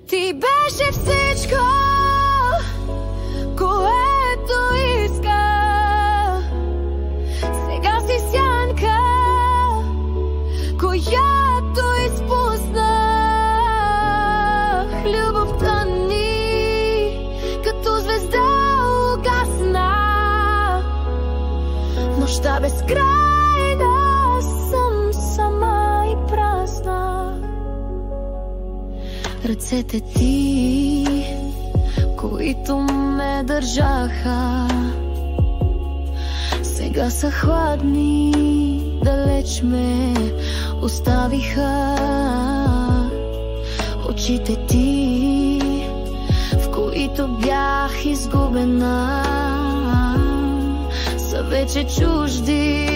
Ти беше всичко, което иска. Сега си сянка, която изпуснах. Любовта ни като звезда угасна. В нощта безкрайна съм сама и празна. Ръцете ти, които ме държаха, сега са хладни, далеч ме оставиха. Очите ти, в които бях изгубена, са вече чужди